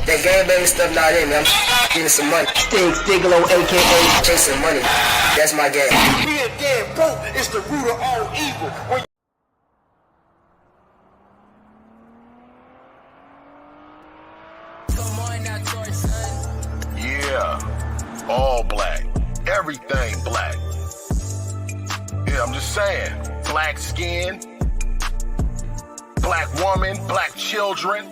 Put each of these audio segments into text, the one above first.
That gangbang stuff not in me. I'm getting some money. Stiglo, aka chasing money. That's my game. Being dead broke is the root of all evil. Yeah, all black. Everything black. Yeah, I'm just saying. Black skin, black woman, black children.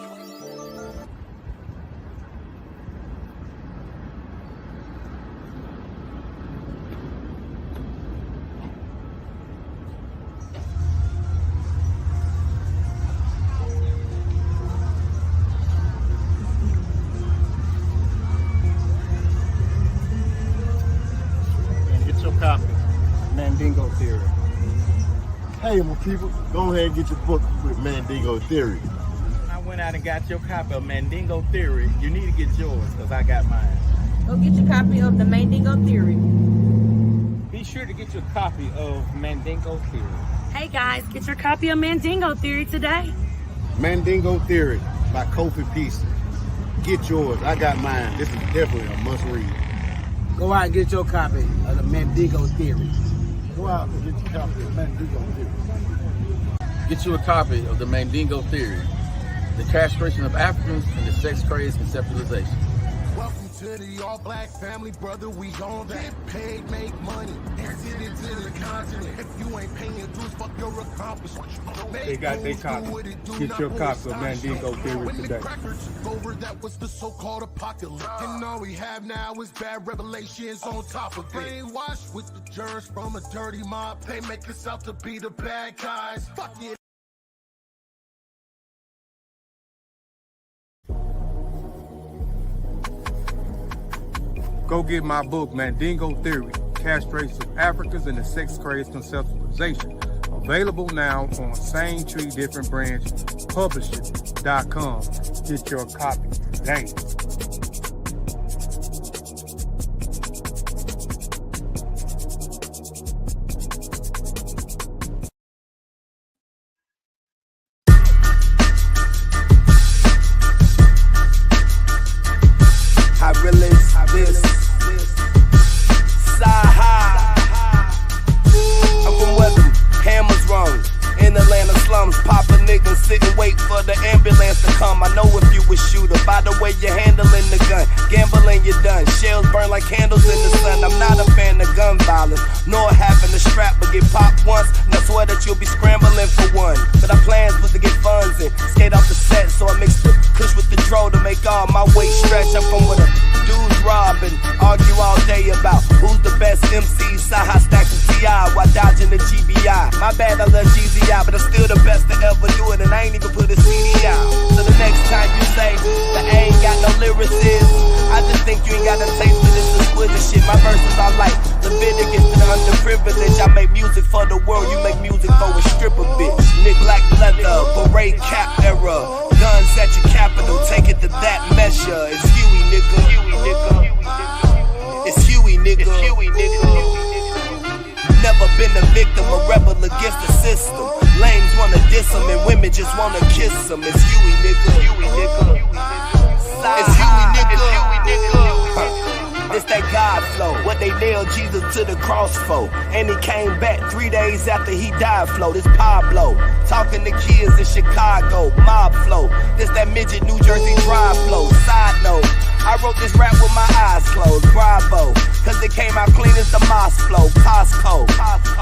Get your copy. Mandingo Theory. Hey, my people, go ahead and get your book with Mandingo Theory. I went out and got your copy of Mandingo Theory. You need to get yours, because I got mine. Go get your copy of the Mandingo Theory. Be sure to get your copy of Mandingo Theory. Hey guys, get your copy of Mandingo Theory today. Mandingo Theory by Kofi Peace. Get yours. I got mine. This is definitely a must read. Go out and get your copy of the Mandingo Theory. Go out and get your copy of Mandingo Theory. Get you a copy of the Mandingo Theory, the castration of Africans and the sex-crazed conceptualization. Welcome to the all-black family, brother. We gon' get paid, make money, exit into the continent. If you ain't paying dues, fuck your accomplishment. They got their copy. Get your copy of Mandingo Theory today. That was the so-called apocalypse. And all we have now is bad revelations on top of it. Brainwashed with the germs from a dirty mob. They make us out to be the bad guys. Fuck it. Go get my book, Mandingo Theory, Castration of Africans and the Sex-Crazed Conceptualization. Available now on Same Tree Different Branch Publishing.com. Get your copy today. I realize this. I'm from where them hammers wrong. In Atlanta slums, pop a nigga, sit and wait for the ambulance to come. I know if you a shooter, by the way you're handling the gun. Gambling you're done, shells burn like candles in the sun. I'm not a fan of gun violence, nor having a strap, but get popped once, and I swear that you'll be scrambling for one. But our plans was to get funds and skate off the set, so I mixed the kush with the dro to make all my weight stretch. I'm from with a dudes rob and argue all day about who's the best MC, Saha stacking TI while dodging the GBI. My bad, I love GZI, but I'm still the best to ever do it, and I ain't even put a CD out. So the next time you say that I ain't got no lyricists, I just think you ain't got a taste of this exquisite shit. My verses are like Leviticus to the underprivileged. I make music for the world, you make music for a stripper bitch. Nick black leather, parade cap era, guns at your capital, take it to that measure. It's Huey, nigga. It's Huey, nigga. Never been a victim, a rebel against the system. Lames wanna diss them and women just wanna kiss them. It's Huey, nigga. It's Huey, nigga. This that God flow, what they nailed Jesus to the cross for. And he came back 3 days after he died flow. This Pablo, talking to kids in Chicago, mob flow. This that midget New Jersey drive flow. Side note, I wrote this rap with my eyes closed, bravo. Cause it came out clean as the Moss flow, Costco.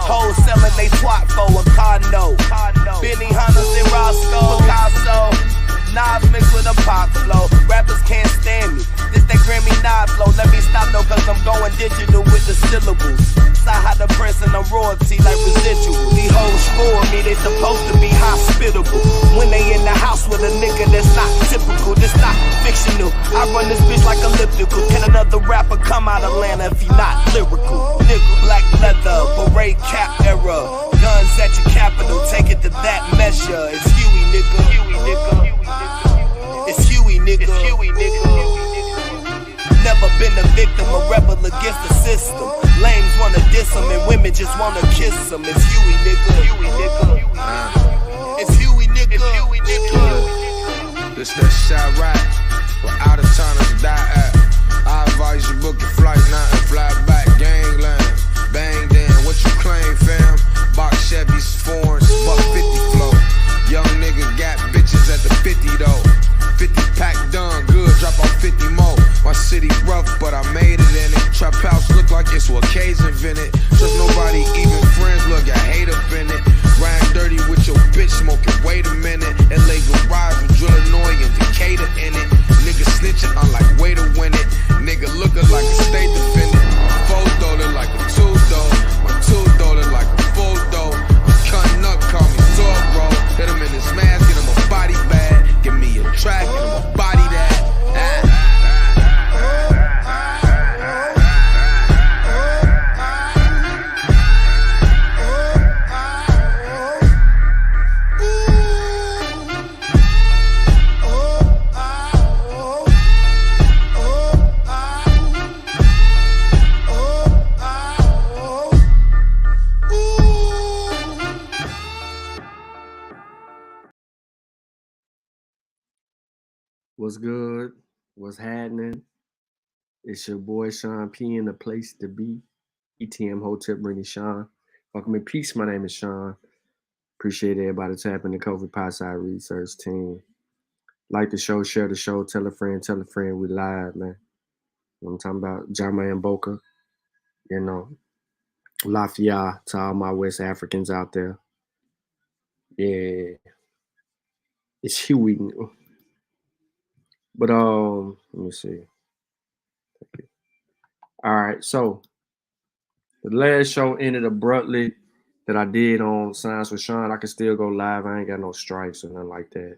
Hoes selling they twat for a condo. Benny Hunters and Roscoe, Picasso. Knives mixed with a pop flow. Rappers can't stand me. This that Grammy knife flow. Let me stop though, cause I'm going digital with the syllables. Saw the prince and I'm royalty like residual. These hoes for me, they supposed to be hospitable. When they in the house with a nigga that's not typical, this not fictional. I run this bitch like elliptical. Can another rapper come out of Atlanta if he not lyrical? Nigga, black leather, parade cap era, guns at your capital, take it to that measure. It's Huey, nigga. It's Huey, nigga. Never been a victim, a rebel against the system. Lames wanna diss them and women just wanna kiss them. It's Huey, nigga. It's Huey, nigga. It's that shot right. We're out of town to die at. I advise you book your flight now and fly back. Gangland, bang then. What you claim, fam? Box Chevys, foreigns, buck 50 flow. Young nigga got bitches at the 50 though. 50 pack done, good, drop off 50 more. My city rough, but I made it in it. Trap house look like it's what K's invented. Trust nobody, even friends, look, I hate up in it. Riding dirty with your bitch, smoking, wait a minute. LA garage with Illinois and Decatur in it. Nigga snitching, I'm like, way to win it. Nigga looking like a state defendant. Photo look like a two-door. My two-door look like a full-door. I'm cutting up, call me Zorro. Hit him in his mask, get him a body bag. Give me a track, get him a body that. What's good? What's happening? It's your boy Sean P in the place to be. ETM Hotep bringing Sean. Welcome in peace. My name is Sean. Appreciate everybody tapping the COVID Pie Side Research team. Like the show, share the show, tell a friend, we live, man. You know what I'm talking about? Jama and Boca, you know. Lafayette to all my West Africans out there. Yeah. It's Huey. But let me see. All right, so the last show ended abruptly that I did on Science with Sean. I can still go live. I ain't got no strikes or nothing like that.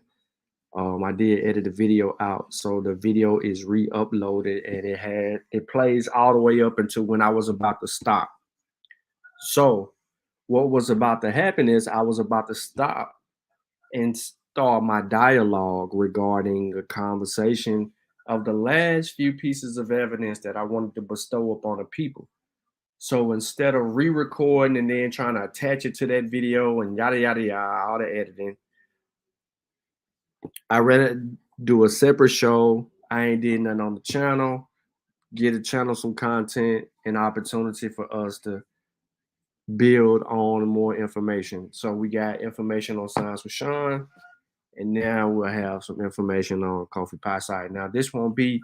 I did edit the video out, so the video is re-uploaded and it plays all the way up until when I was about to stop. So what was about to happen is I was about to stop and start my dialogue regarding a conversation of the last few pieces of evidence that I wanted to bestow upon the people. So instead of re-recording and then trying to attach it to that video and yada, yada, yada, all the editing, I'd rather do a separate show. I ain't did nothing on the channel, get the channel some content and opportunity for us to build on more information. So we got information on Science with Sean, and now we'll have some information on Coffee Pie Side. Now, this won't be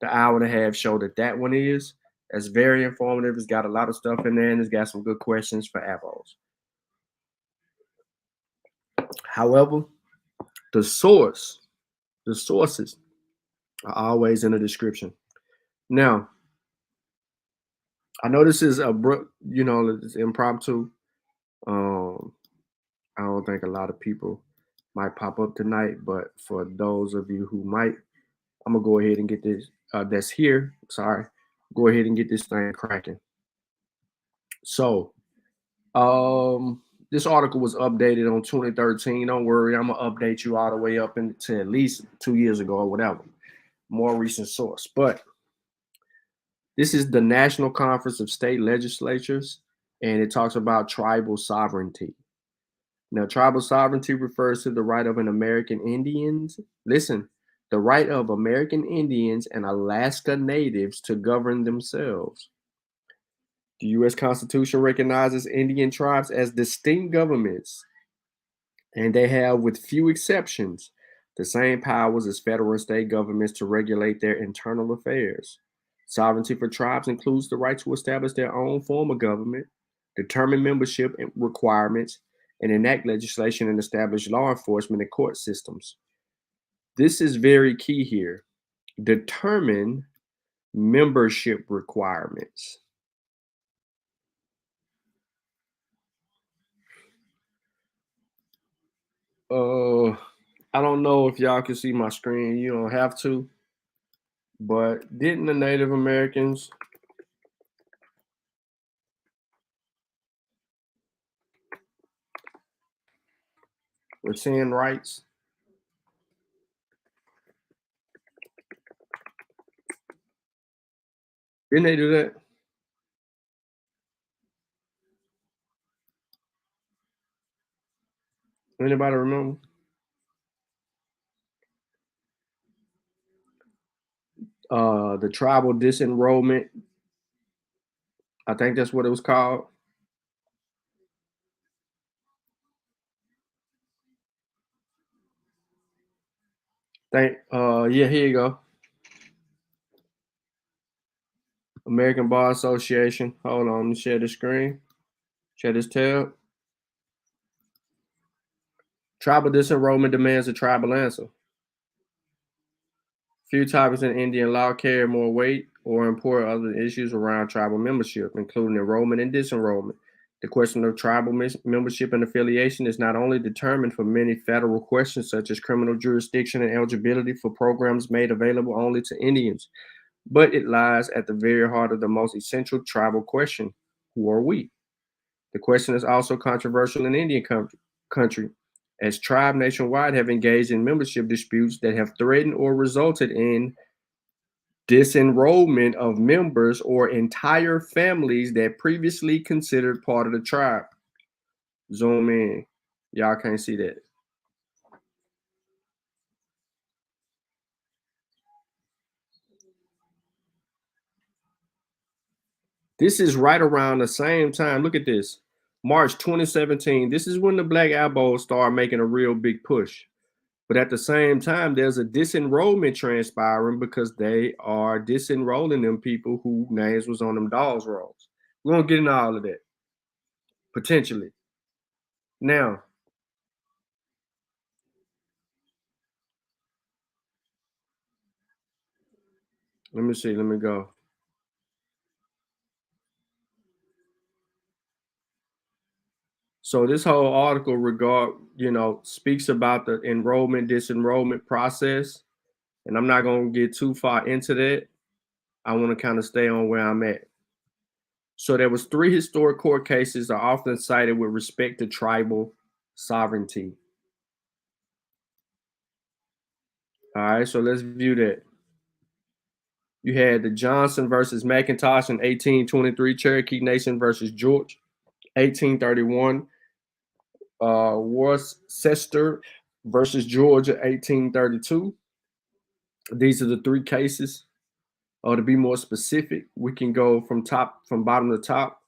the hour and a half show that one is. It's very informative. It's got a lot of stuff in there, and it's got some good questions for avos. However, the sources are always in the description. Now, I know this is it's impromptu. I don't think a lot of people might pop up tonight, but for those of you who might, I'm gonna go ahead and get this. That's here. Sorry, go ahead and get this thing cracking. So, this article was updated on 2013. Don't worry, I'm gonna update you all the way up into at least 2 years ago or whatever. More recent source, but this is the National Conference of State Legislatures, and it talks about tribal sovereignty. Now, tribal sovereignty refers to the right of American Indians. Listen, the right of American Indians and Alaska Natives to govern themselves. The U.S. Constitution recognizes Indian tribes as distinct governments, and they have, with few exceptions, the same powers as federal and state governments to regulate their internal affairs. Sovereignty for tribes includes the right to establish their own form of government, determine membership requirements, and enact legislation and establish law enforcement and court systems. This is very key here. Determine membership requirements. I don't know if y'all can see my screen. You don't have to. But didn't the Native Americans retain rights? Didn't they do that? Anybody remember? The tribal disenrollment. I think that's what it was called. Yeah, here you go. American Bar Association. Hold on, let me share the screen. Share this tab. Tribal disenrollment demands a tribal answer. Few topics in Indian law carry more weight or import other issues around tribal membership, including enrollment and disenrollment. The question of tribal membership and affiliation is not only determined for many federal questions such as criminal jurisdiction and eligibility for programs made available only to Indians, but it lies at the very heart of the most essential tribal question: who are we? The question is also controversial in Indian country, as tribes nationwide have engaged in membership disputes that have threatened or resulted in disenrollment of members or entire families that previously considered part of the tribe. Zoom in. Y'all can't see that. This is right around the same time. Look at this. March 2017. This is when the Black Elbows started making a real big push. But at the same time, there's a disenrollment transpiring because they are disenrolling them people whose names was on them dolls rolls. We're going to get into all of that, potentially. Now, let me see. Let me go. So this whole article speaks about the enrollment, disenrollment process. And I'm not going to get too far into that. I want to kind of stay on where I'm at. So there was 3 historic court cases are often cited with respect to tribal sovereignty. All right, so let's view that. You had the Johnson versus McIntosh in 1823, Cherokee Nation versus George, 1831. Worcester versus Georgia, 1832. These are the 3 cases. To be more specific, we can go from bottom to top.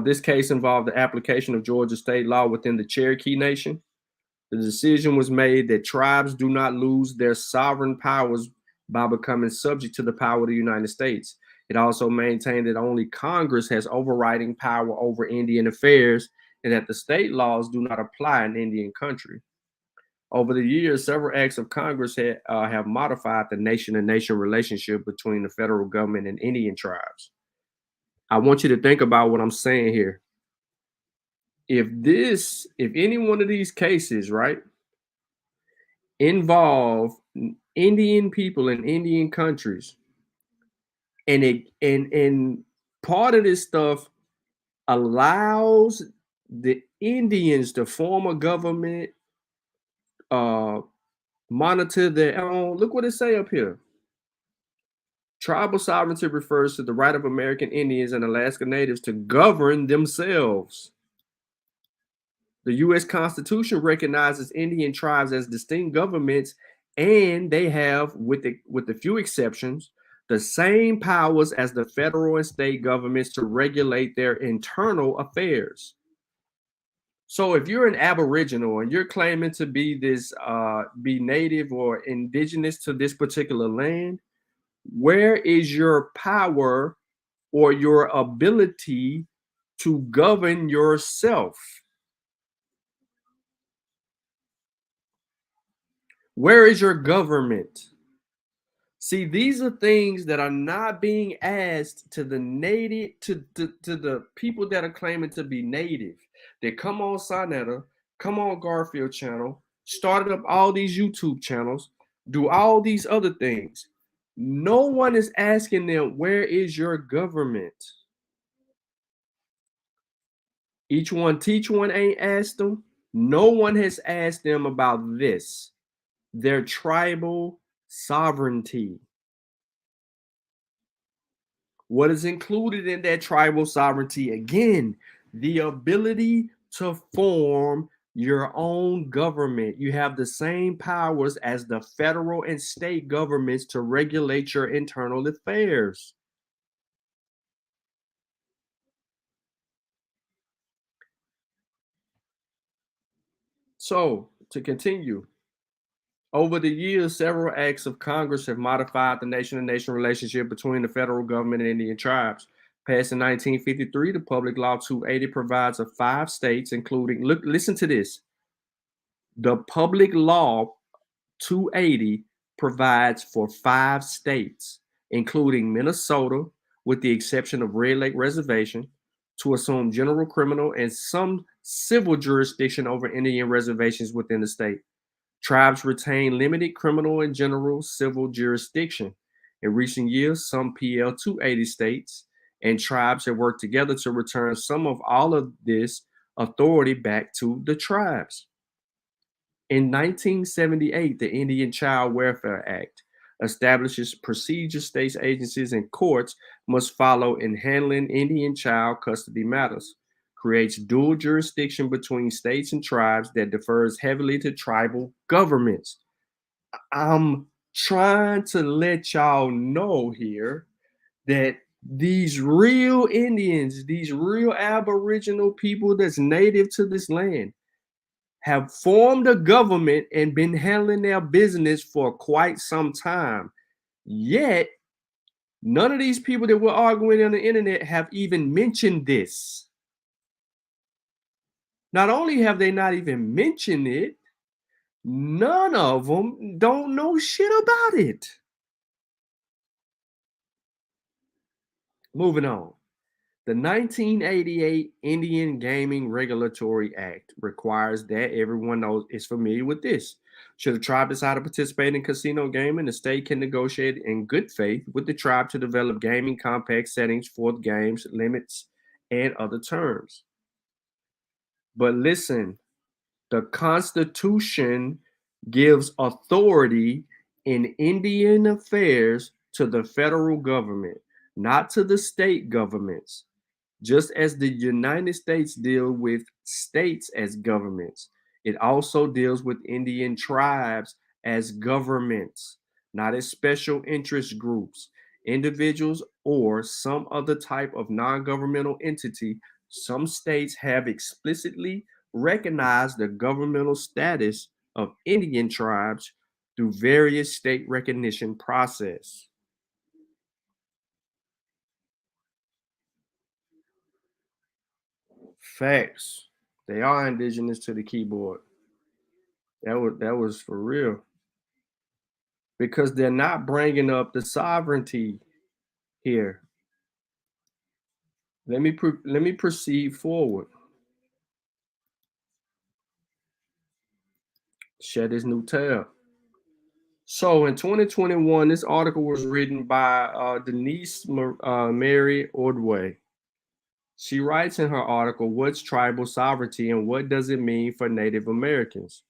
This case involved the application of Georgia state law within the Cherokee Nation. The decision was made that tribes do not lose their sovereign powers by becoming subject to the power of the United States. It also maintained that only Congress has overriding power over Indian affairs and that the state laws do not apply in Indian country. Over the years, several acts of Congress have modified the nation-to-nation relationship between the federal government and Indian tribes. I want you to think about what I'm saying here. If any one of these cases, right, involve Indian people in Indian countries, and part of this stuff allows the Indians to form a government, monitor their own. Look what it say up here. Tribal sovereignty refers to the right of American Indians and Alaska Natives to govern themselves. The U.S. Constitution recognizes Indian tribes as distinct governments, and they have, with a few exceptions, the same powers as the federal and state governments to regulate their internal affairs. So if you're an Aboriginal and you're claiming to be be native or indigenous to this particular land, where is your power or your ability to govern yourself? Where is your government? See, these are things that are not being asked to the native, to the people that are claiming to be native. They come on Sonetta, come on Garfield channel, started up all these YouTube channels, do all these other things. No one is asking them, where is your government? Each one teach one ain't asked them. No one has asked them about this, their tribal sovereignty. What is included in that tribal sovereignty? Again, the ability to form your own government. You have the same powers as the federal and state governments to regulate your internal affairs. So, to continue, over the years, several acts of Congress have modified the nation-to-nation relationship between the federal government and Indian tribes. Passed in 1953, the Public Law 280 provides of 5 states, including, listen to this, the Public Law 280 provides for 5 states, including Minnesota, with the exception of Red Lake Reservation, to assume general criminal and some civil jurisdiction over Indian reservations within the state. Tribes retain limited criminal and general civil jurisdiction. In recent years, some PL 280 states and tribes have worked together to return some of all of this authority back to the tribes. In 1978, the Indian Child Welfare Act establishes procedures states, agencies, and courts must follow in handling Indian child custody matters, creates dual jurisdiction between states and tribes that differs heavily to tribal governments. I'm trying to let y'all know here that these real Indians, these real Aboriginal people that's native to this land, have formed a government and been handling their business for quite some time. Yet, none of these people that we're arguing on the internet have even mentioned this. Not only have they not even mentioned it, none of them don't know shit about it. Moving on. The 1988 Indian Gaming Regulatory Act requires that everyone is familiar with this. Should a tribe decide to participate in casino gaming, the state can negotiate in good faith with the tribe to develop gaming compact settings for the games, limits, and other terms. But listen, the Constitution gives authority in Indian affairs to the federal government, not to the state governments. Just as the United States deal with states as governments, it also deals with Indian tribes as governments, not as special interest groups, individuals, or some other type of non-governmental entity. Some states have explicitly recognized the governmental status of Indian tribes through various state recognition process. Facts. They are indigenous to the keyboard. That was for real. Because they're not bringing up the sovereignty here. Let me proceed forward. Share this new tab. So in 2021, this article was written by Denise Mary Ordway. She writes in her article, "What's tribal sovereignty and what does it mean for Native Americans?"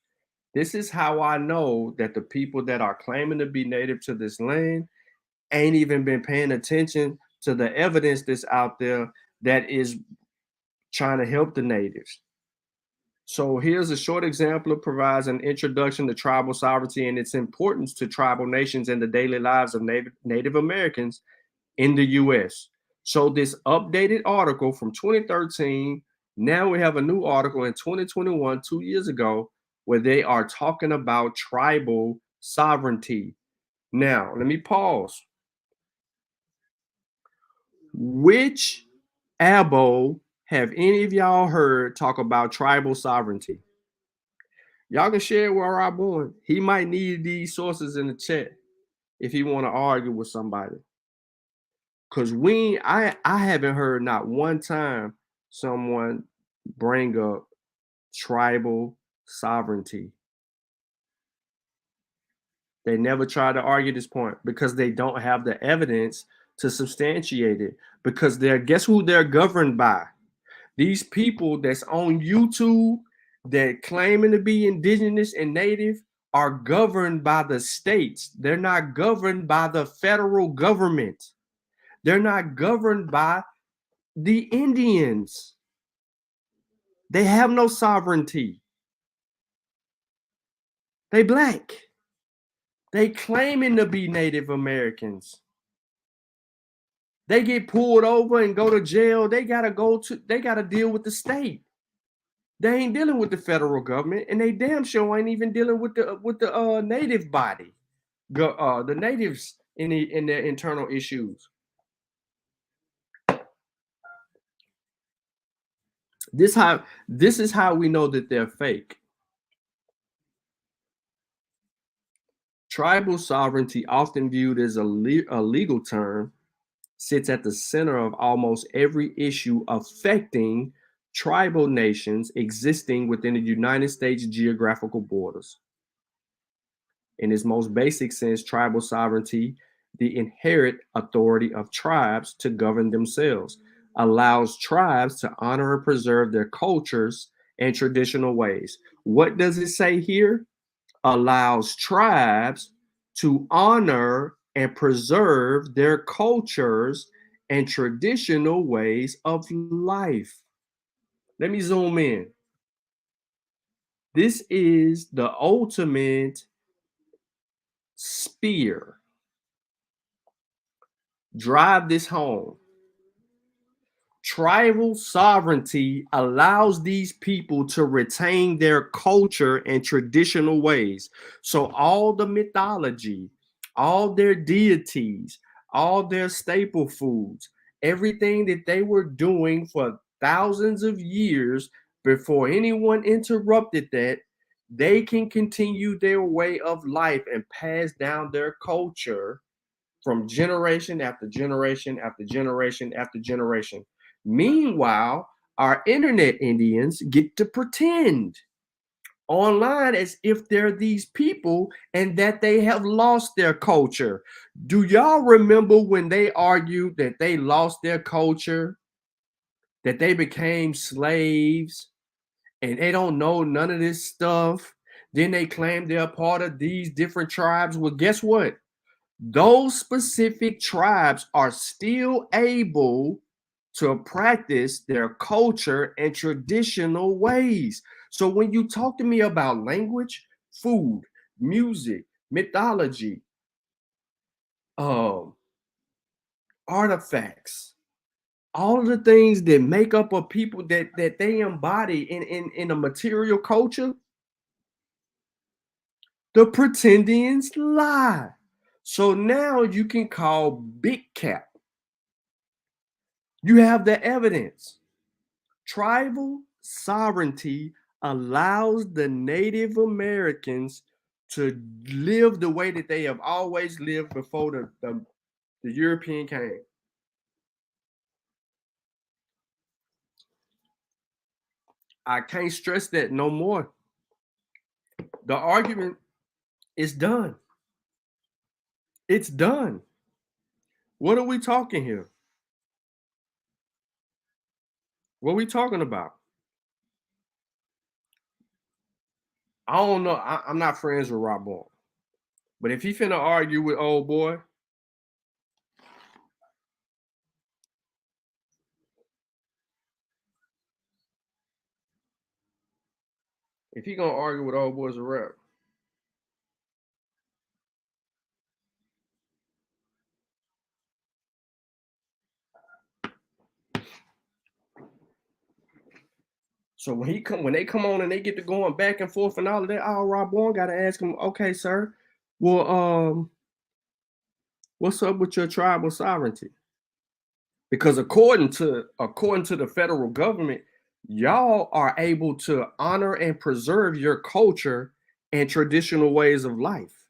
This is how I know that the people that are claiming to be native to this land ain't even been paying attention to the evidence that's out there that is trying to help the natives. So here's a short example. It provides an introduction to tribal sovereignty and its importance to tribal nations and the daily lives of Native Americans in the U.S. So this updated article from 2013, now we have a new article in 2021, 2 years ago, where they are talking about tribal sovereignty. Now, let me pause. Which abo have any of y'all heard talk about tribal sovereignty? Y'all can share where I'm going. He might need these sources in the chat if he want to argue with somebody. Because I haven't heard not one time someone bring up tribal sovereignty. They never try to argue this point because they don't have the evidence to substantiate it. Because guess who they're governed by? These people that's on YouTube that claiming to be indigenous and native are governed by the states. They're not governed by the federal government. They're not governed by the Indians. They have no sovereignty. They black. They claiming to be Native Americans. They get pulled over and go to jail. They gotta deal with the state. They ain't dealing with the federal government, and they damn sure ain't even dealing with the native body, the natives in their internal issues. This is how we know that they're fake. Tribal sovereignty, often viewed as a legal term, sits at the center of almost every issue affecting tribal nations existing within the United States geographical borders. In its most basic sense, tribal sovereignty, the inherent authority of tribes to govern themselves, allows tribes to honor and preserve their cultures and traditional ways. What does it say here? Allows tribes to honor and preserve their cultures and traditional ways of life. Let me zoom in. This is the ultimate spear. Drive this home. Tribal sovereignty allows these people to retain their culture and traditional ways. So all the mythology, all their deities, all their staple foods, everything that they were doing for thousands of years before anyone interrupted that, they can continue their way of life and pass down their culture from generation after generation after generation after generation. Meanwhile, our internet Indians get to pretend online as if they're these people and that they have lost their culture. Do y'all remember when they argued that they lost their culture, that they became slaves, and they don't know none of this stuff? Then they claim they're part of these different tribes. Well, guess what? Those specific tribes are still able to practice their culture and traditional ways. So when you talk to me about language, food, music, mythology, artifacts, all of the things that make up a people that they embody in a material culture, the pretendians lie. So now you can call big cap. You have the evidence. Tribal sovereignty allows the Native Americans to live the way that they have always lived before the European came. I can't stress that no more. The argument is done. It's done. What are we talking here? What are we talking about? I don't know. I'm not friends with Rob Ball. But if he finna argue with old boy, if he gonna argue with old boy, it's a rap. So when they come on and they get to going back and forth and all of that, Rob Bourne got to ask him, okay, sir, well, what's up with your tribal sovereignty? Because according to the federal government, y'all are able to honor and preserve your culture and traditional ways of life,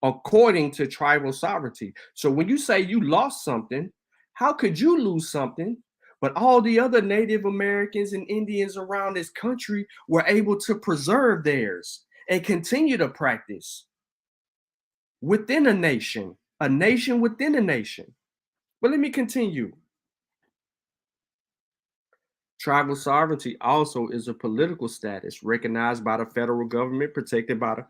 according to tribal sovereignty. So when you say you lost something, how could you lose something? But all the other Native Americans and Indians around this country were able to preserve theirs and continue to practice within a nation within a nation. But let me continue. Tribal sovereignty also is a political status recognized by the federal government, protected by the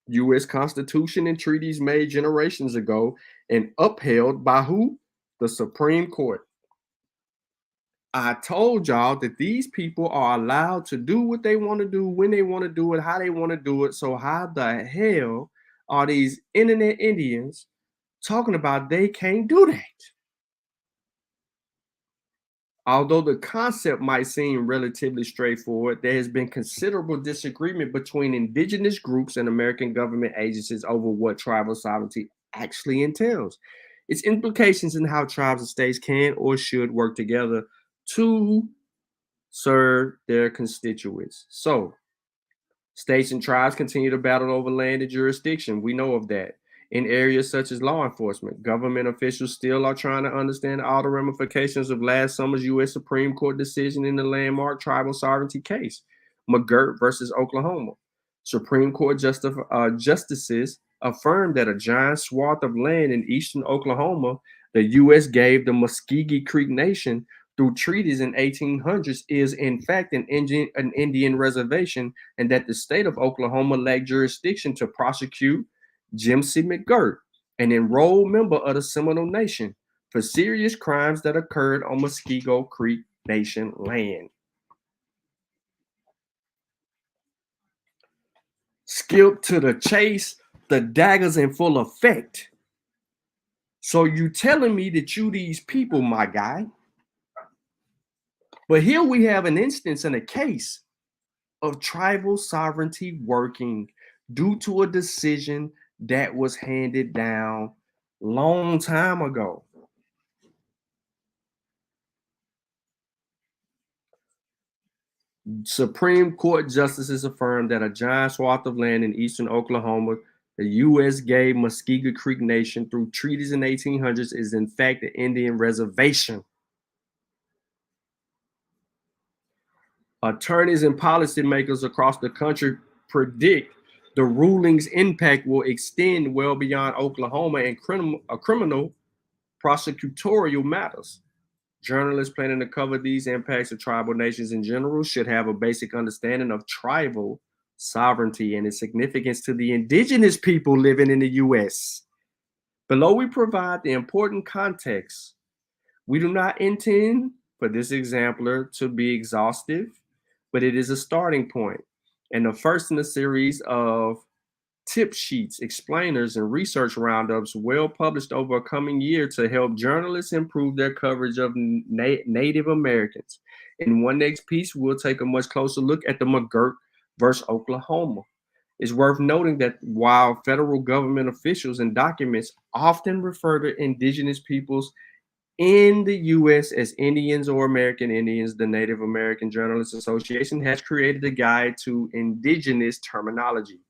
U.S. Constitution and treaties made generations ago, and upheld by who? The Supreme Court. I told y'all that these people are allowed to do what they want to do, when they want to do it, how they want to do it. So how the hell are these internet Indians talking about they can't do that? Although the concept might seem relatively straightforward, there has been considerable disagreement between indigenous groups and American government agencies over what tribal sovereignty actually entails. Its implications in how tribes and states can or should work together to serve their constituents. So, states and tribes continue to battle over land and jurisdiction. We know of that. In areas such as law enforcement, government officials still are trying to understand all the ramifications of last summer's U.S. Supreme Court decision in the landmark tribal sovereignty case, McGirt versus Oklahoma. Supreme Court justices affirmed that a giant swath of land in eastern Oklahoma, the U.S. gave the Muskogee Creek Nation through treaties in 1800s, is in fact an Indian reservation, and that the state of Oklahoma lacked jurisdiction to prosecute Jim C. McGirt, an enrolled member of the Seminole Nation, for serious crimes that occurred on Muskogee Creek Nation land. Skip to the chase, the daggers in full effect. So you telling me that you these people, my guy. But here we have an instance in a case of tribal sovereignty working due to a decision that was handed down long time ago. Supreme Court justices affirmed that a giant swath of land in eastern Oklahoma, the U.S. gave Muskogee Creek Nation through treaties in 1800s, is in fact an Indian reservation. Attorneys and policymakers across the country predict the ruling's impact will extend well beyond Oklahoma and criminal prosecutorial matters. Journalists planning to cover these impacts of tribal nations in general should have a basic understanding of tribal sovereignty and its significance to the indigenous people living in the U.S. Below, we provide the important context. We do not intend for this exemplar to be exhaustive, but it is a starting point and the first in a series of tip sheets, explainers, and research roundups well published over a coming year to help journalists improve their coverage of Native Americans. In one next piece, we'll take a much closer look at the McGirt versus Oklahoma. It's worth noting that while federal government officials and documents often refer to indigenous peoples in the U.S. as Indians or American Indians, the Native American Journalists Association has created a guide to indigenous terminology.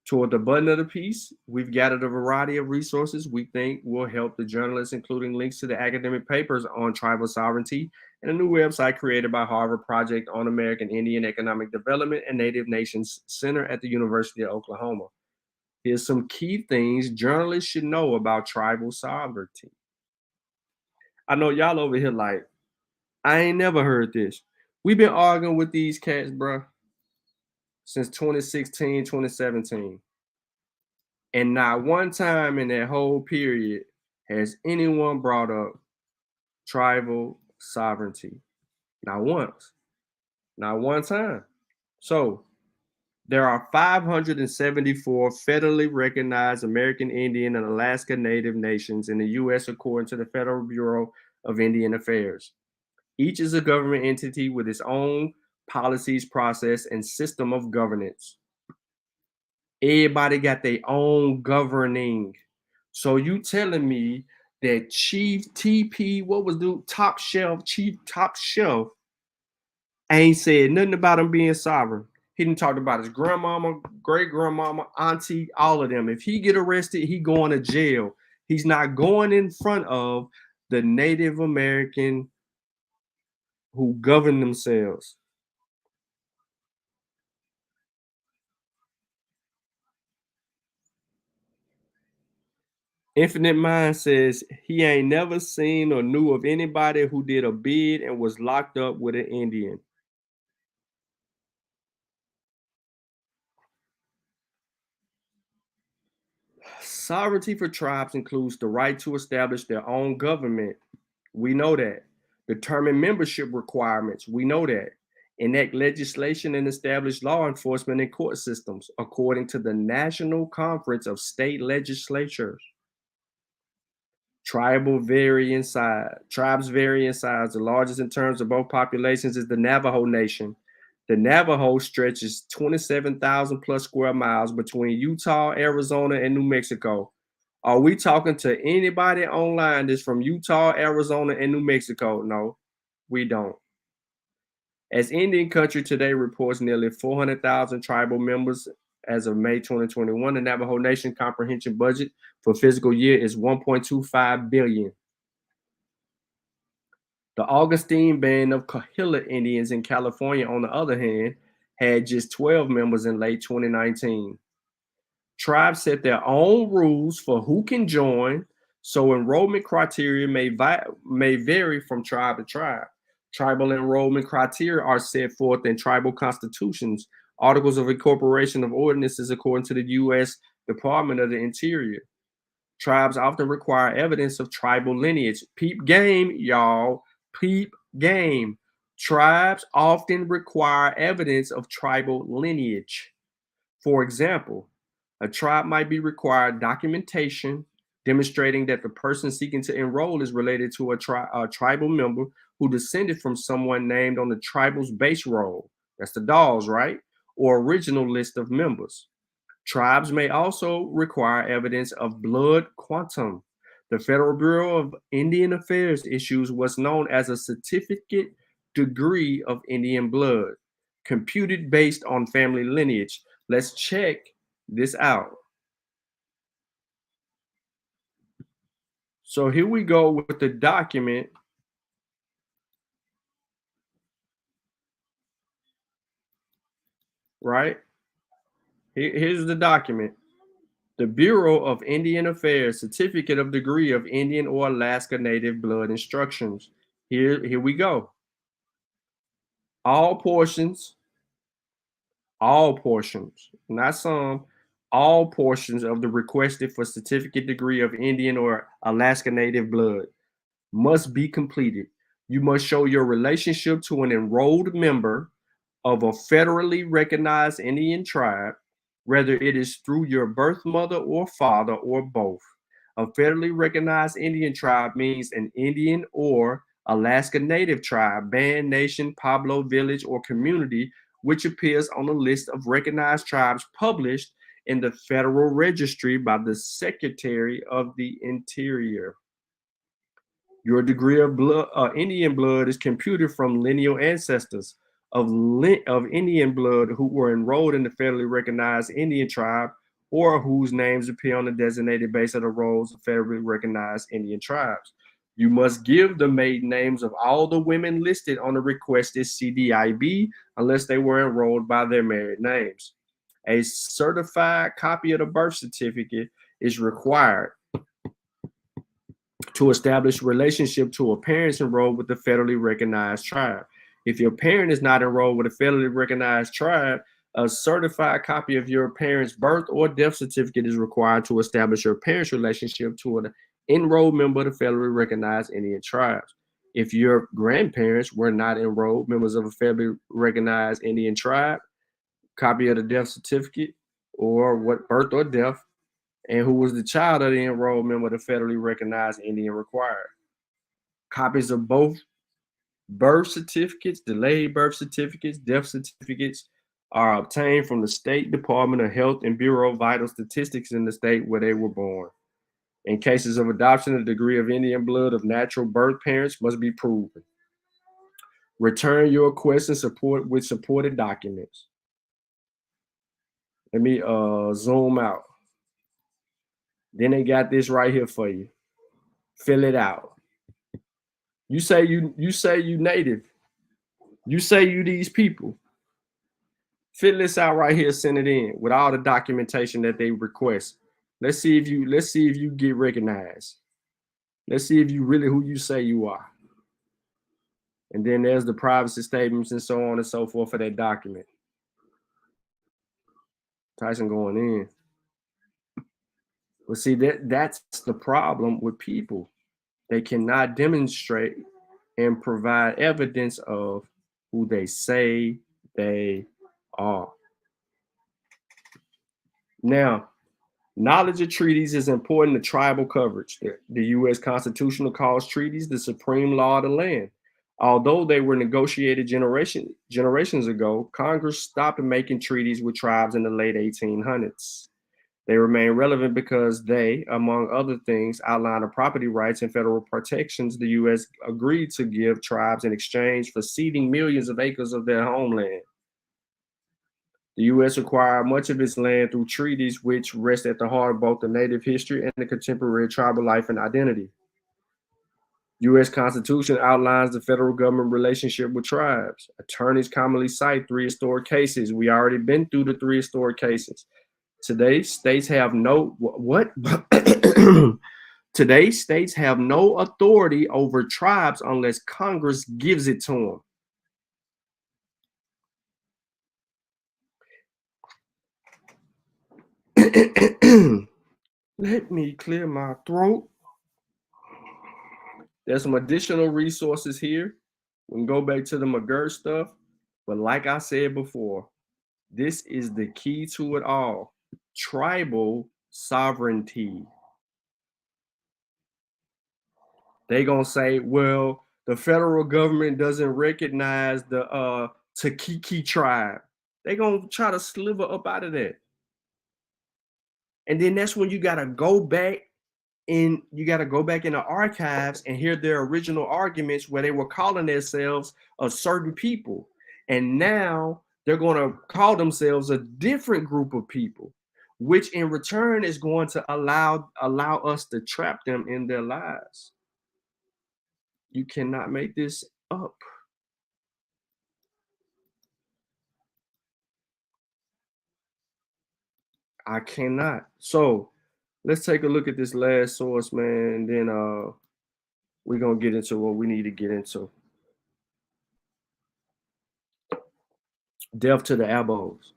Toward the button of the piece, we've gathered a variety of resources we think will help the journalists, including links to the academic papers on tribal sovereignty and a new website created by Harvard Project on American Indian Economic Development and Native Nations Center at the University of Oklahoma. Here's some key things journalists should know about tribal sovereignty. I know y'all over here like, I ain't never heard this. We've been arguing with these cats, bro, since 2016, 2017. And not one time in that whole period has anyone brought up tribal sovereignty. Not once. Not one time. So there are 574 federally recognized American Indian and Alaska Native nations in the U.S. according to the Federal Bureau of Indian Affairs. Each is a government entity with its own policies, process, and system of governance. Everybody got their own governing. So you telling me that Chief TP, what was the top shelf, Chief Top Shelf, ain't said nothing about him being sovereign. He didn't talk about his grandmama, great grandmama, auntie, all of them. If he get arrested, he going to jail. He's not going in front of the Native American who govern themselves. Infinite Mind says he ain't never seen or knew of anybody who did a bid and was locked up with an Indian. Sovereignty for tribes includes the right to establish their own government. We know that. Determine membership requirements. We know that. Enact legislation and establish law enforcement and court systems according to the National Conference of State Legislatures. Tribes vary in size. The largest in terms of both populations is the Navajo Nation. The Navajo stretches 27,000 plus square miles between Utah, Arizona, and New Mexico. Are we talking to anybody online that's from Utah, Arizona, and New Mexico? No, we don't. As Indian Country Today reports nearly 400,000 tribal members as of May 2021, the Navajo Nation comprehension budget for fiscal year is $1.25 billion. The Augustine Band of Coahuila Indians in California, on the other hand, had just 12 members in late 2019. Tribes set their own rules for who can join, so enrollment criteria may vary from tribe to tribe. Tribal enrollment criteria are set forth in tribal constitutions, articles of incorporation of ordinances according to the U.S. Department of the Interior. Tribes often require evidence of tribal lineage. Peep game, y'all. Peep game. Tribes often require evidence of tribal lineage. For example, a tribe might be required documentation demonstrating that the person seeking to enroll is related to a tribal member who descended from someone named on the tribal's base roll. That's the dolls, right? Or original list of members. Tribes may also require evidence of blood quantum. The Federal Bureau of Indian Affairs issues what's known as a certificate degree of Indian blood, computed based on family lineage. Let's check this out. So here we go with the document. Right? Here's the document. The Bureau of Indian Affairs Certificate of Degree of Indian or Alaska Native Blood Instructions. Here we go. All portions, not some, all portions of the requested for certificate degree of Indian or Alaska Native blood must be completed. You must show your relationship to an enrolled member of a federally recognized Indian tribe, whether it is through your birth mother or father or both. A federally recognized Indian tribe means an Indian or Alaska Native tribe, band, nation, Pueblo, village, or community, which appears on a list of recognized tribes published in the Federal Registry by the Secretary of the Interior. Your degree of Indian blood is computed from lineal ancestors of Indian blood who were enrolled in the federally recognized Indian tribe or whose names appear on the designated base of the rolls of federally recognized Indian tribes. You must give the maiden names of all the women listed on the requested CDIB unless they were enrolled by their married names. A certified copy of the birth certificate is required to establish relationship to a parent enrolled with the federally recognized tribe. If your parent is not enrolled with a federally recognized tribe, a certified copy of your parent's birth or death certificate is required to establish your parent's relationship to an enrolled member of the federally recognized Indian tribes. If your grandparents were not enrolled members of a federally recognized Indian tribe, copy of the death certificate or what birth or death, and who was the child of the enrolled member of the federally recognized Indian required. Copies of both birth certificates, delayed birth certificates, death certificates are obtained from the State Department of Health and Bureau of Vital Statistics in the state where they were born. In cases of adoption, the degree of Indian blood of natural birth parents must be proven. Return your request and support with supported documents. Let me zoom out. Then they got this right here for you. Fill it out. You say you native. You say you these people. Fill this out right here, send it in with all the documentation that they request. Let's see if you get recognized. Let's see if you really who you say you are. And then there's the privacy statements and so on and so forth for that document. Tyson going in. But see, that's the problem with people. They cannot demonstrate and provide evidence of who they say they are. Now, knowledge of treaties is important to tribal coverage. The U.S. Constitution calls treaties the supreme law of the land. Although they were negotiated generations ago, Congress stopped making treaties with tribes in the late 1800s. They remain relevant because they, among other things, outline the property rights and federal protections the U.S. agreed to give tribes in exchange for ceding millions of acres of their homeland. The U.S. acquired much of its land through treaties, which rest at the heart of both the native history and the contemporary tribal life and identity. U.S. Constitution outlines the federal government relationship with tribes. Attorneys commonly cite three historic cases. We already been through the three historic cases. Today, states have no Today, states have no authority over tribes unless Congress gives it to them. Let me clear my throat. There's some additional resources here. We can go back to the McGirt stuff. But like I said before, this is the key to it all. Tribal sovereignty. They're going to say, well, the federal government doesn't recognize the Takiki tribe. They're going to try to sliver up out of that. And then that's when you got to go back in the archives and hear their original arguments where they were calling themselves a certain people. And now they're going to call themselves a different group of people, which in return is going to allow us to trap them in their lives. You cannot make this up. I cannot. So let's take a look at this last source, man, and then we're going to get into what we need to get into. Death to the abos.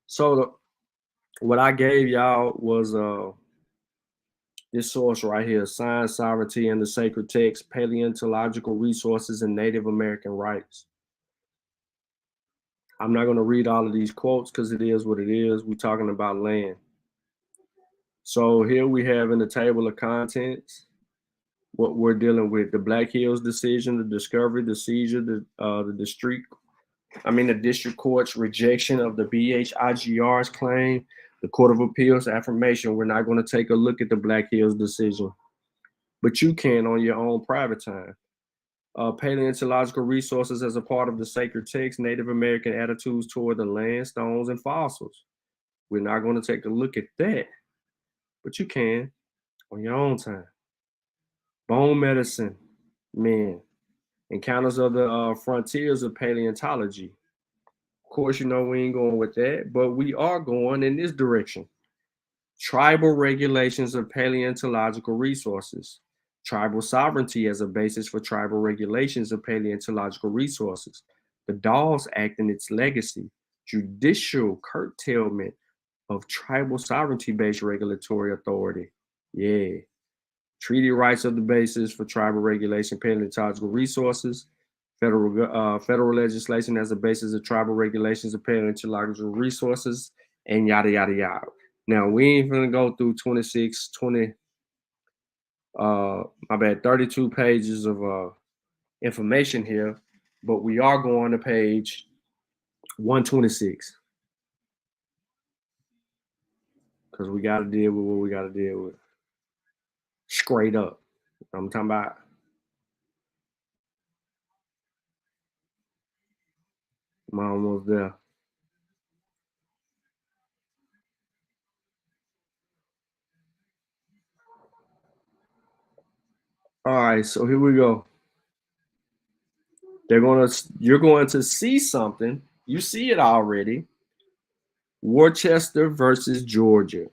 So what I gave y'all was this source right here, Science, Sovereignty, and the Sacred Text, Paleontological Resources and Native American Rights. I'm not going to read all of these quotes because it is what it is. We're talking about land. So here we have in the table of contents what we're dealing with: the Black Hills decision, the discovery, the seizure, the district court's rejection of the BHIGR's claim, the Court of Appeals affirmation. We're not going to take a look at the Black Hills decision, but you can on your own private time. Paleontological resources as a part of the sacred text, Native American attitudes toward the land, stones, and fossils. We're not going to take a look at that, but you can on your own time. Bone medicine, men, encounters of the frontiers of paleontology. Of course, you know we ain't going with that, but we are going in this direction. Tribal regulations of paleontological resources. Tribal sovereignty as a basis for tribal regulations of paleontological resources. The Dawes Act and its legacy. Judicial curtailment of tribal sovereignty-based regulatory authority. Yeah. Treaty rights of the basis for tribal regulation, paleontological resources. Federal legislation as a basis of tribal regulations of paleontological resources, and yada, yada, yada. Now, we ain't gonna go through 32 pages of information here, but we are going to page 126 because we got to deal with what we got to deal with. Straight up. I'm talking about. I'm almost there. All right, so here we go. You're going to see something. You see it already. Worcester versus Georgia.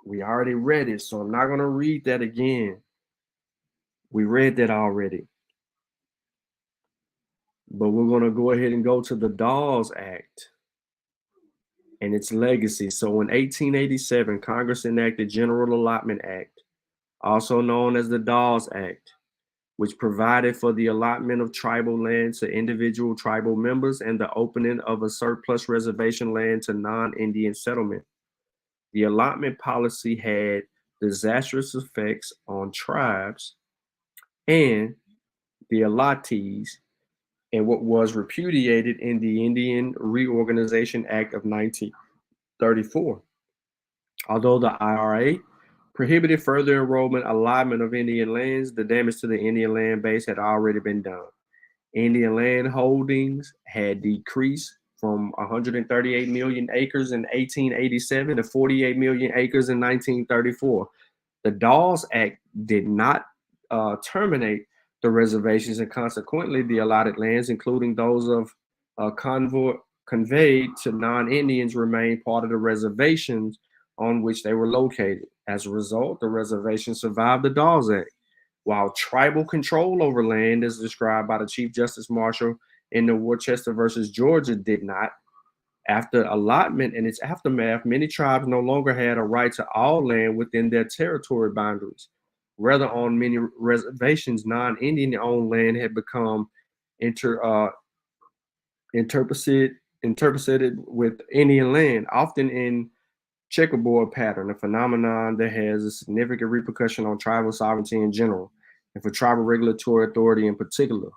We already read it, so I'm not going to read that again. We read that already. But we're going to go ahead and go to the Dawes Act and its legacy. So in 1887, Congress enacted General Allotment Act, also known as the Dawes Act, which provided for the allotment of tribal land to individual tribal members and the opening of a surplus reservation land to non-Indian settlement. The allotment policy had disastrous effects on tribes and the allottees, and what was repudiated in the Indian Reorganization Act of 1934. Although the IRA prohibited further enrollment allotment of Indian lands, the damage to the Indian land base had already been done. Indian land holdings had decreased from 138 million acres in 1887 to 48 million acres in 1934. The Dawes Act did not terminate the reservations, and consequently the allotted lands, including those of conveyed to non-Indians, remained part of the reservations on which they were located. As a result, the reservation survived the Dawes Act, while tribal control over land, as described by the Chief Justice Marshall in the Worcester versus Georgia, did not. After allotment and its aftermath, many tribes no longer had a right to all land within their territory boundaries. Rather, on many reservations, non-Indian owned land had become interpreted with Indian land, often in checkerboard pattern, a phenomenon that has a significant repercussion on tribal sovereignty in general, and for tribal regulatory authority in particular.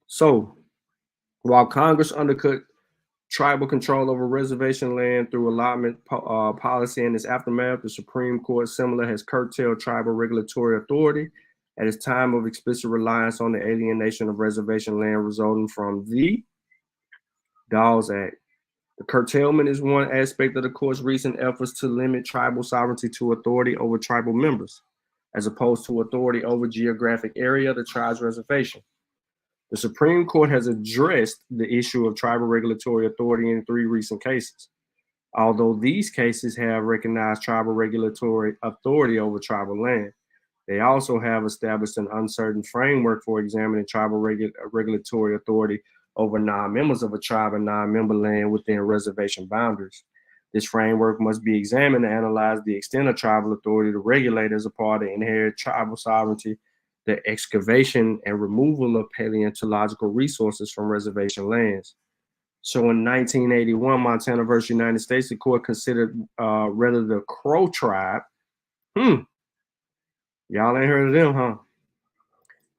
So, while Congress undercut tribal control over reservation land through allotment policy and its aftermath, the Supreme Court similar has curtailed tribal regulatory authority at its time of explicit reliance on the alienation of reservation land resulting from the Dawes Act. The curtailment is one aspect of the court's recent efforts to limit tribal sovereignty to authority over tribal members, as opposed to authority over geographic area of the tribe's reservation. The Supreme Court has addressed the issue of tribal regulatory authority in 3 recent cases. Although these cases have recognized tribal regulatory authority over tribal land, they also have established an uncertain framework for examining tribal regulatory authority over non-members of a tribe and non-member land within reservation boundaries. This framework must be examined to analyze the extent of tribal authority to regulate as a part of inherent tribal sovereignty, the excavation and removal of paleontological resources from reservation lands. So in 1981, Montana versus United States, the court considered whether the Crow tribe, y'all ain't heard of them, huh?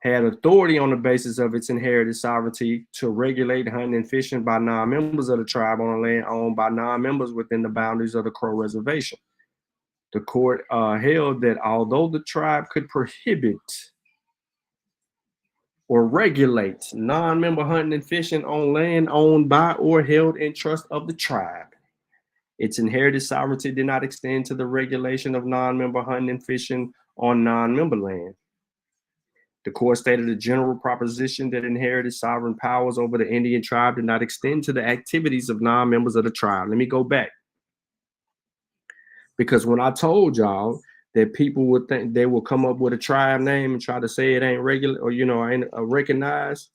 Had authority on the basis of its inherited sovereignty to regulate hunting and fishing by non-members of the tribe on land owned by non-members within the boundaries of the Crow Reservation. The court held that although the tribe could prohibit or regulate non-member hunting and fishing on land owned by or held in trust of the tribe, its inherited sovereignty did not extend to the regulation of non-member hunting and fishing on non-member land. The court stated a general proposition that inherited sovereign powers over the Indian tribe did not extend to the activities of non-members of the tribe. Let me go back. Because when I told y'all that people would think they will come up with a tribe name and try to say it ain't regular or, ain't recognized,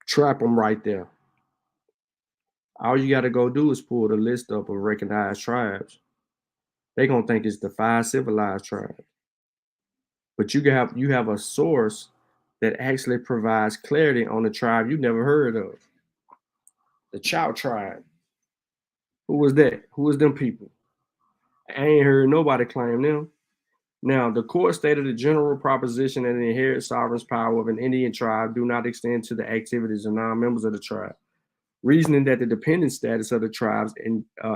trap them right there. All you got to go do is pull the list up of recognized tribes. They're going to think it's the 5 civilized tribes. But you have a source that actually provides clarity on the tribe you never heard of. The Chow tribe. Who was that? Who was them people? I ain't heard nobody claim them. Now, the court stated a general proposition that the inherent sovereign power of an Indian tribe do not extend to the activities of non-members of the tribe, reasoning that the dependent status of the tribes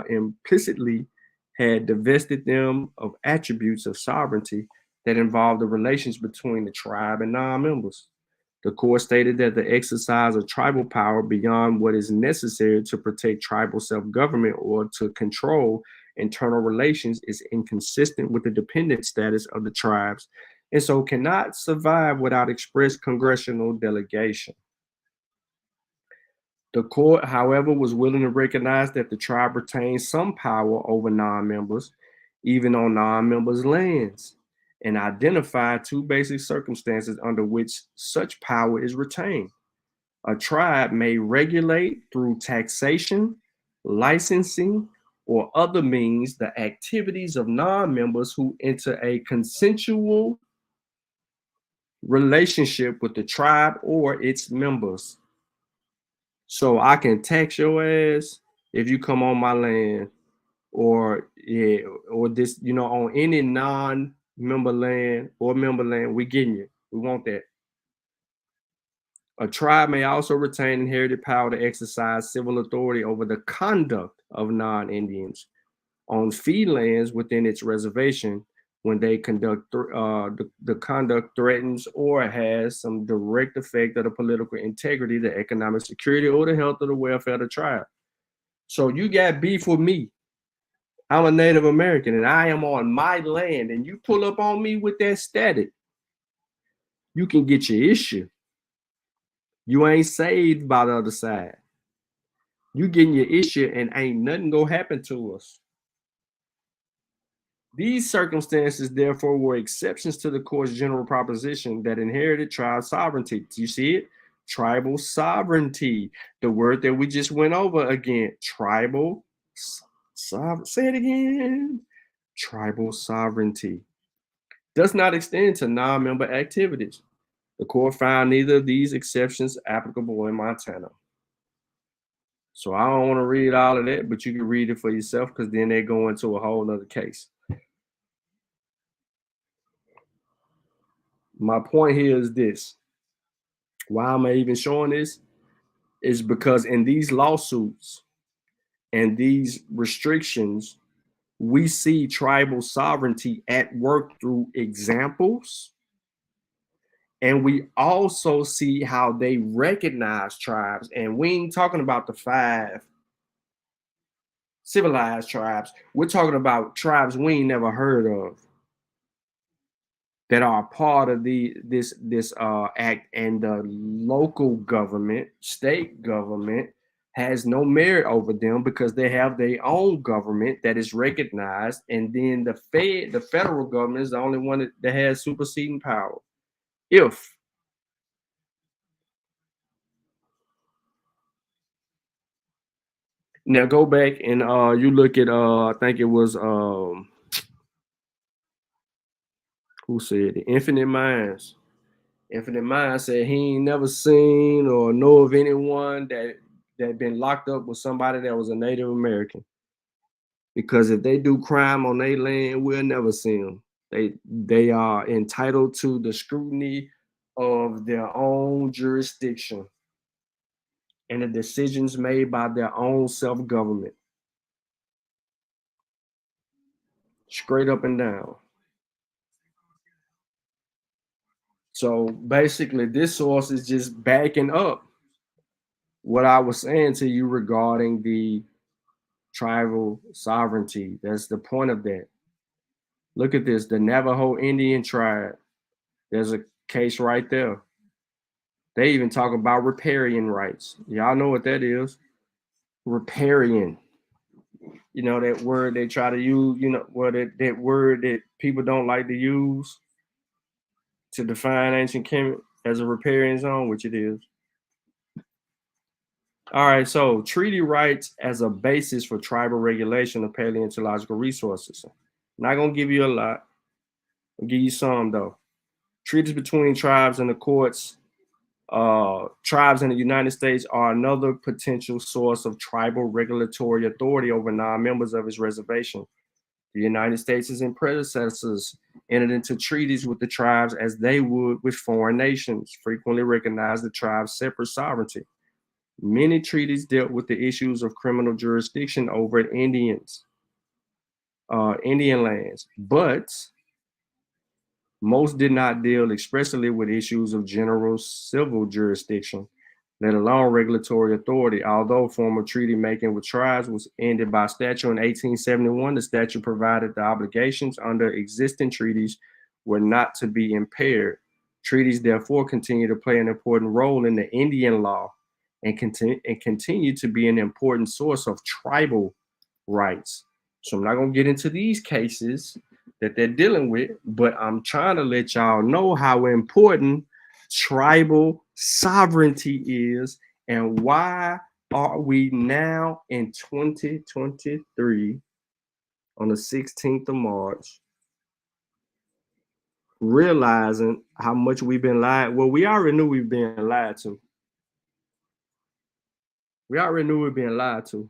implicitly had divested them of attributes of sovereignty that involved the relations between the tribe and non-members. The court stated that the exercise of tribal power beyond what is necessary to protect tribal self-government or to control internal relations is inconsistent with the dependent status of the tribes, and so cannot survive without express congressional delegation. The court, however, was willing to recognize that the tribe retains some power over non-members, even on non-members' lands, and identify 2 basic circumstances under which such power is retained. A tribe may regulate through taxation, licensing, or other means the activities of non-members who enter a consensual relationship with the tribe or its members. So I can tax your ass if you come on my land, or this, on any non-member land or member land, we getting you. We want that. A tribe may also retain inherited power to exercise civil authority over the conduct of non-Indians on fee lands within its reservation when they conduct the conduct threatens or has some direct effect of the political integrity, the economic security, or the health or the welfare of the tribe. So you got beef with me. I'm a Native American and I am on my land, and you pull up on me with that static, you can get your issue. You ain't saved by the other side. You getting your issue and ain't nothing gonna happen to us. These circumstances, therefore, were exceptions to the court's general proposition that inherited tribe sovereignty. Do you see it? Tribal sovereignty, the word that we just went over again. Tribal sovereignty. Say it again. Tribal sovereignty does not extend to non-member activities. The court found neither of these exceptions applicable in Montana. So I don't want to read all of that, but you can read it for yourself, because then they go into a whole other case. My point here is this. Why am I even showing this? Is because in these lawsuits and these restrictions, we see tribal sovereignty at work through examples. And we also see how they recognize tribes. And we ain't talking about the 5 civilized tribes. We're talking about tribes we ain't never heard of that are part of this act, and the local government, state government, has no merit over them because they have their own government that is recognized, and then the federal government is the only one that has superseding power. Now go back and you look at I think it was who said it? Infinite Minds. Infinite Minds said he ain't never seen or know of anyone that been locked up with somebody that was a Native American. Because if they do crime on their land, we'll never see them. They are entitled to the scrutiny of their own jurisdiction and the decisions made by their own self-government. Straight up and down. So basically, this source is just backing up what I was saying to you regarding the tribal sovereignty. That's the point of that. Look at this, the Navajo Indian tribe. There's a case right there. They even talk about riparian rights. Y'all know what that is. Riparian. You know, that word they try to use, that word that people don't like to use to define ancient Kemet as a riparian zone, which it is. All right, so treaty rights as a basis for tribal regulation of paleontological resources. I'm not going to give you a lot. I'll give you some, though. Treaties between tribes and the courts, tribes in the United States are another potential source of tribal regulatory authority over non-members of its reservation. The United States and its predecessors entered into treaties with the tribes as they would with foreign nations, frequently recognized the tribe's separate sovereignty. Many treaties dealt with the issues of criminal jurisdiction over Indian lands, but most did not deal expressly with issues of general civil jurisdiction, let alone regulatory authority. Although formal treaty making with tribes was ended by statute in 1871, the statute provided the obligations under existing treaties were not to be impaired. Treaties therefore continue to play an important role in the Indian law and continue to be an important source of tribal rights. So I'm not going to get into these cases that they're dealing with, but I'm trying to let y'all know how important tribal sovereignty is and why are we now in 2023 on the 16th of March realizing how much we've been lied? Well, we already knew we've been lied to. We already knew we were being lied to.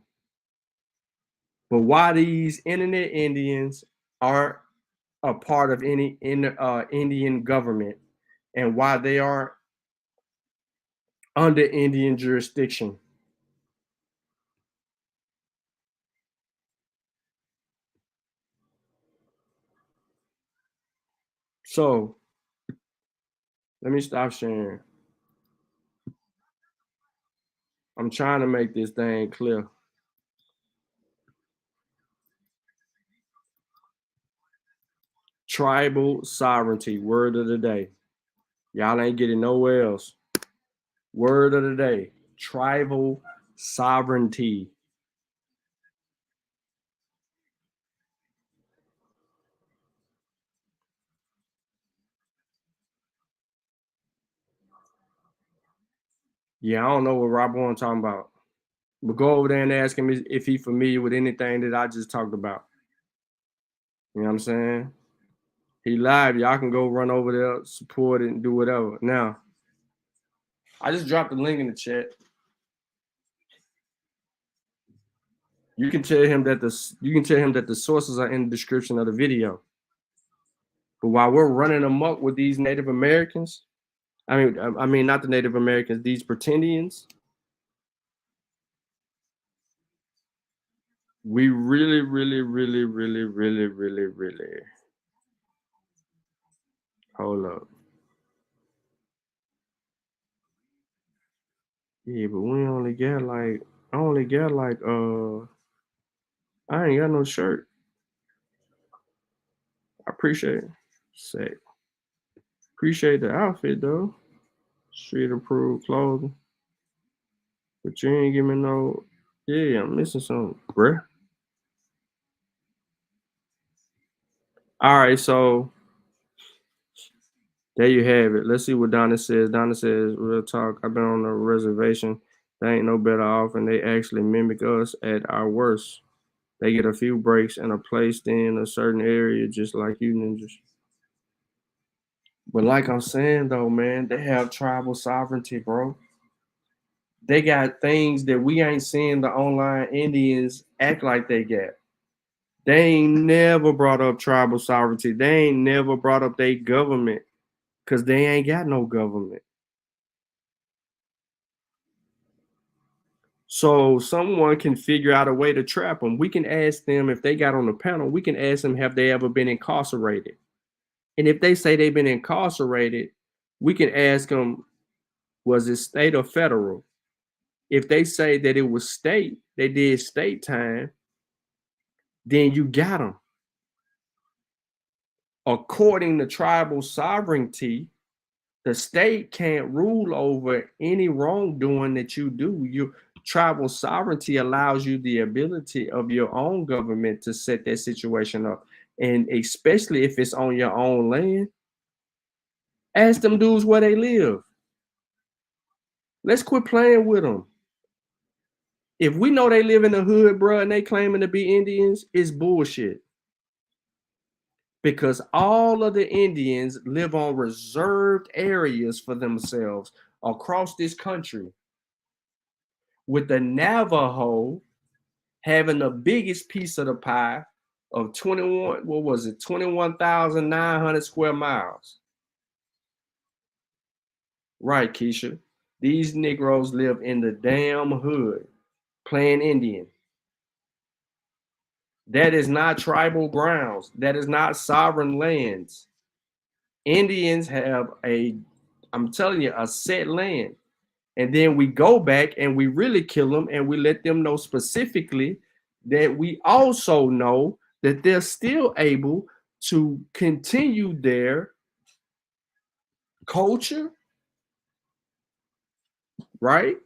But why these internet Indians aren't a part of any Indian government and why they aren't under Indian jurisdiction. So let me stop sharing. I'm trying to make this thing clear. Tribal sovereignty, word of the day. Y'all ain't getting nowhere else. Word of the day, tribal sovereignty. Yeah, I don't know what Rob Warren talking about. But go over there and ask him if he's familiar with anything that I just talked about. You know what I'm saying? He live. Y'all can go run over there, support it, and do whatever. Now, I just dropped the link in the chat. You can tell him that the sources are in the description of the video. But while we're running amok with these Native Americans, I mean not the Native Americans, these pretendians, we really hold up. Yeah, but we only got like I ain't got no shirt. I appreciate it. Sick. Appreciate the outfit though. Street approved clothing. But you ain't give me no. Yeah, I'm missing something, bruh. All right, so there you have it. Let's see what Donna says. Donna says, real talk. I've been on a reservation. They ain't no better off, and they actually mimic us at our worst. They get a few breaks and are placed in a certain area just like you ninjas. But like I'm saying though, man, they have tribal sovereignty, bro. They got things that we ain't seeing the online Indians act like they got. They ain't never brought up tribal sovereignty. They ain't never brought up their government because they ain't got no government. So someone can figure out a way to trap them. We can ask them if they got on the panel, we can ask them, have they ever been incarcerated? And if they say they've been incarcerated, we can ask them, was it state or federal? If they say that it was state, they did state time, then you got them. According to tribal sovereignty, the state can't rule over any wrongdoing that you do. Your tribal sovereignty allows you the ability of your own government to set that situation up. And especially if it's on your own land, ask them dudes where they live. Let's quit playing with them. If we know they live in the hood, bro, and they claiming to be Indians, it's bullshit. Because all of the Indians live on reserved areas for themselves across this country, with the Navajo having the biggest piece of the pie of 21,900 square miles. Right, Keisha. These Negroes live in the damn hood playing Indian. That is not tribal grounds. That is not sovereign lands. Indians have I'm telling you, a set land. And then we go back and we really kill them and we let them know specifically that we also know that they're still able to continue their culture, right?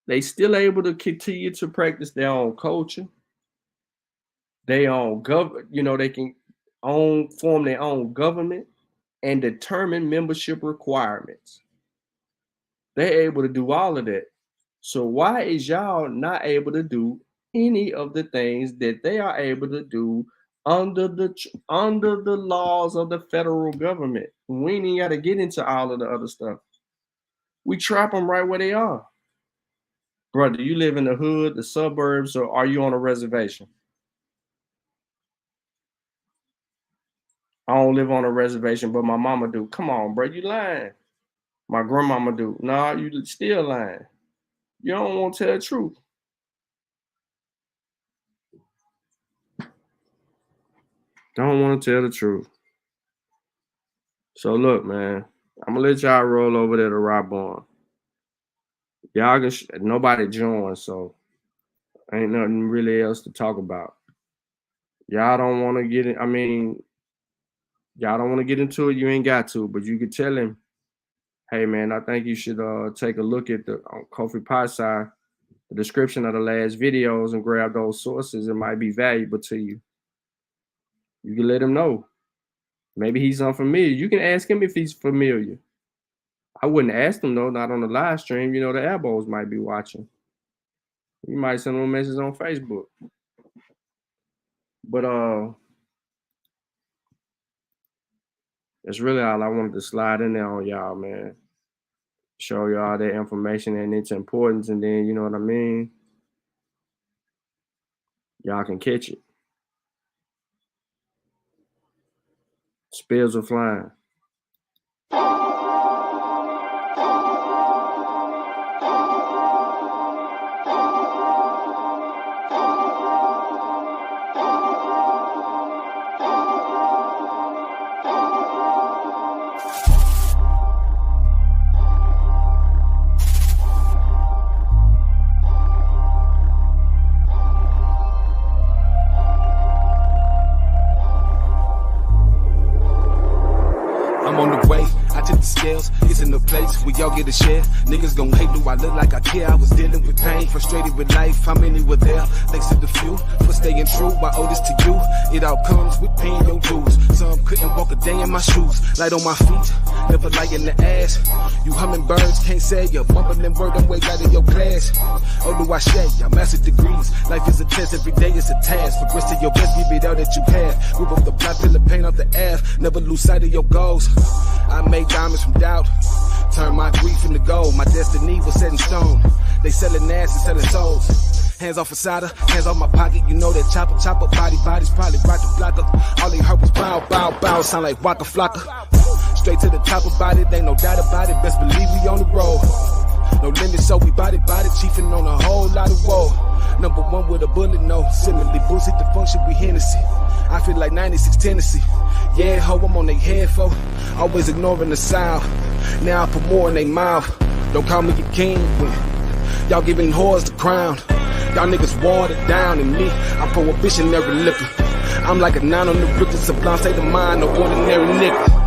They still able to continue to practice their own culture. They own they can form their own government and determine membership requirements. They're able to do all of that. So why is y'all not able to do any of the things that they are able to do under the laws of the federal government? We ain't even got to get into all of the other stuff. We trap them right where they are. Brother, you live in the hood, the suburbs, or are you on a reservation? I don't live on a reservation, but my mama do. Come on, bro, you lying. My grandmama do. Nah, you still lying. You don't want to tell the truth. Don't want to tell the truth. So look, man, I'm gonna let y'all roll over there to Rock Barn. Y'all can nobody join, so ain't nothing really else to talk about. Y'all don't want to get it. I mean, y'all don't want to get into it. You ain't got to, but you could tell him, hey man, I think you should take a look at the Kofi Pie side, the description of the last videos, and grab those sources. It might be valuable to you. You can let him know. Maybe he's unfamiliar. You can ask him if he's familiar. I wouldn't ask him though, not on the live stream. You know, the elbows might be watching. You might send him a message on Facebook. But that's really all I wanted to slide in there on y'all, man. Show y'all that information and its importance, and then, you know what I mean? Y'all can catch it. Spills are flying. It's in the place where y'all get a share. Niggas gon' hate, do I look like I care? I was dealing with pain, frustrated with life. How many were there? Thanks to the few for staying true. I owe this to you. It all comes with paying your dues. Some couldn't walk a day in my shoes. Light on my feet, never lie in the ass. You hummingbirds can't say you're bumbling word and way out of your class. Oh, do I share your master degrees? Life is a test, every day is a task. Progress to your best, give it all that you have. Rip up the black pillar, paint off the F. Never lose sight of your goals. I made diamonds from doubt. Turn my grief into gold. My destiny was set in stone. They selling ass and selling souls. Hands off Asada, hands off my pocket. You know that chopper, bodies probably rocket blocker. All they heard was bow, bow, bow. Sound like Waka Flocka. Straight to the top about it, ain't no doubt about it. Best believe we on the road. No limit, so we body, chiefing on a whole lot of woe. Number one with a bullet, no. Similarly, boost hit the function, we Hennessy. I feel like 96 Tennessee. Yeah, ho, I'm on they head, fo. Always ignoring the sound. Now I put more in they mouth. Don't call me a king when y'all giving whores the crown. Y'all niggas watered down, and me, I'm prohibitionary liquor. I'm like a 9 on the Richter, sublime state of mind, no ordinary nigga.